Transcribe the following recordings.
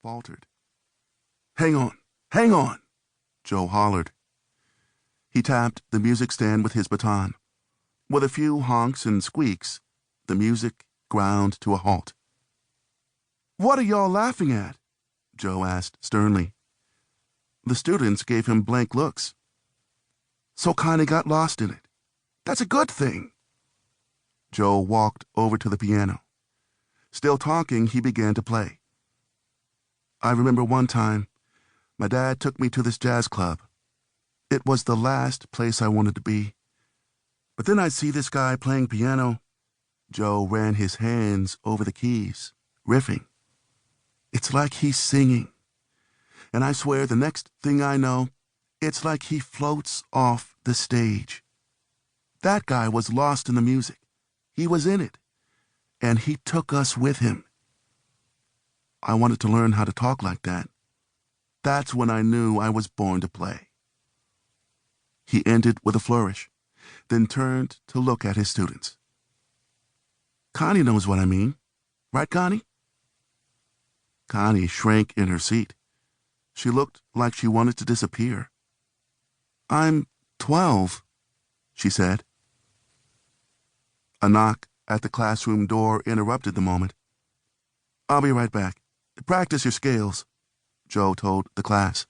faltered. "Hang on, hang on," Joe hollered. He tapped the music stand with his baton. With a few honks and squeaks, the music ground to a halt. "What are y'all laughing at?" Joe asked sternly. The students gave him blank looks. "So kinda got lost in it. That's a good thing." Joe walked over to the piano. Still talking, he began to play. "I remember one time, my dad took me to this jazz club. It was the last place I wanted to be. But then I'd see this guy playing piano." Joe ran his hands over the keys, riffing. "It's like he's singing. And I swear the next thing I know, it's like he floats off the stage. That guy was lost in the music. He was in it. And he took us with him. I wanted to learn how to talk like that. That's when I knew I was born to play." He ended with a flourish, then turned to look at his students. "Connie knows what I mean. Right, Connie?" Connie shrank in her seat. She looked like she wanted to disappear. "I'm 12, she said. A knock at the classroom door interrupted the moment. "I'll be right back. Practice your scales," Joe told the class.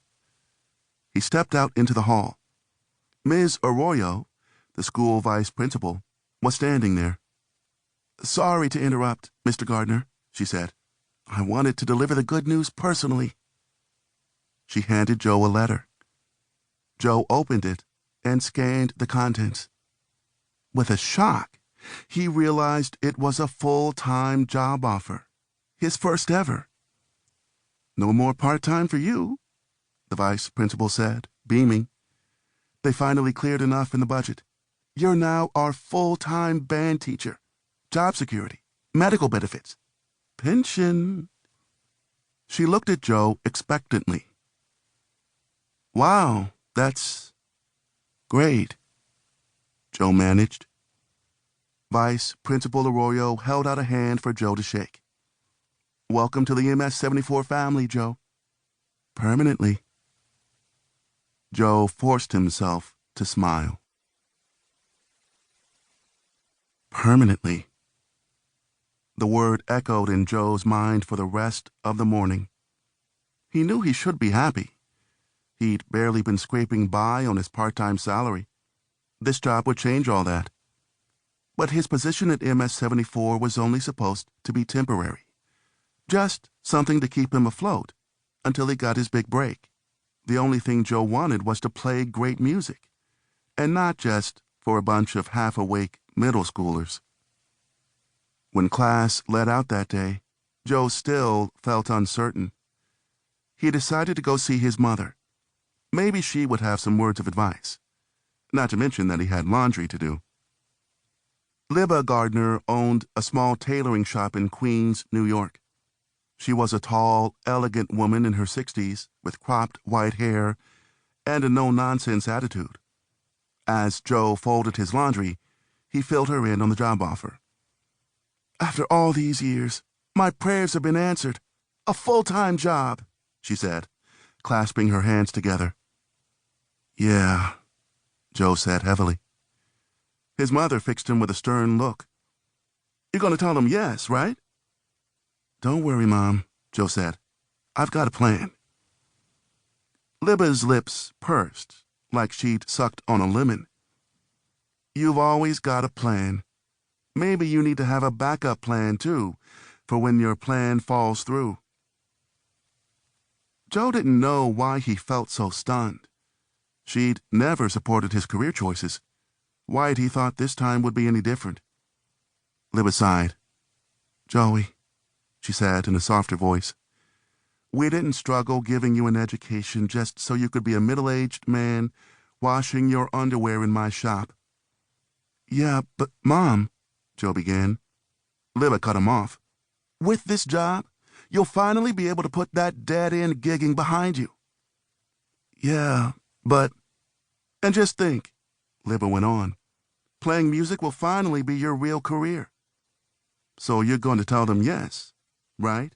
He stepped out into the hall. Ms. Arroyo, the school vice principal, was standing there. "Sorry to interrupt, Mr. Gardner," she said. "I wanted to deliver the good news personally." She handed Joe a letter. Joe opened it and scanned the contents. With a shock, he realized it was a full-time job offer, his first ever. "No more part-time for you," the vice principal said, beaming. "They finally cleared enough in the budget. You're now our full-time band teacher. Job security, medical benefits, pension." She looked at Joe expectantly. "Wow, that's great," Joe managed. Vice Principal Arroyo held out a hand for Joe to shake. "Welcome to the MS-74 family, Joe. Permanently." Joe forced himself to smile. Permanently. The word echoed in Joe's mind for the rest of the morning. He knew he should be happy. He'd barely been scraping by on his part-time salary. This job would change all that. But his position at MS-74 was only supposed to be temporary. Just something to keep him afloat until he got his big break. The only thing Joe wanted was to play great music, and not just for a bunch of half-awake middle schoolers. When class let out that day, Joe still felt uncertain. He decided to go see his mother. Maybe she would have some words of advice. Not to mention that he had laundry to do. Libba Gardner owned a small tailoring shop in Queens, New York. She was a tall, elegant woman in her 60s with cropped white hair and a no-nonsense attitude. As Joe folded his laundry, he filled her in on the job offer. "After all these years, my prayers have been answered. A full-time job," she said, clasping her hands together. "Yeah," Joe said heavily. His mother fixed him with a stern look. "You're going to tell them yes, right?" "Don't worry, Mom," Joe said. "I've got a plan." Libba's lips pursed, like she'd sucked on a lemon. "You've always got a plan. Maybe you need to have a backup plan, too, for when your plan falls through." Joe didn't know why he felt so stunned. She'd never supported his career choices. Why'd he thought this time would be any different? Libba sighed. "Joey," she said in a softer voice, "we didn't struggle giving you an education just so you could be a middle-aged man washing your underwear in my shop." "Yeah, but Mom," Joe began. Libba cut him off. "With this job, you'll finally be able to put that dead-end gigging behind you." "Yeah, but—" "And just think," Libba went on, "playing music will finally be your real career. So you're going to tell them yes, right?"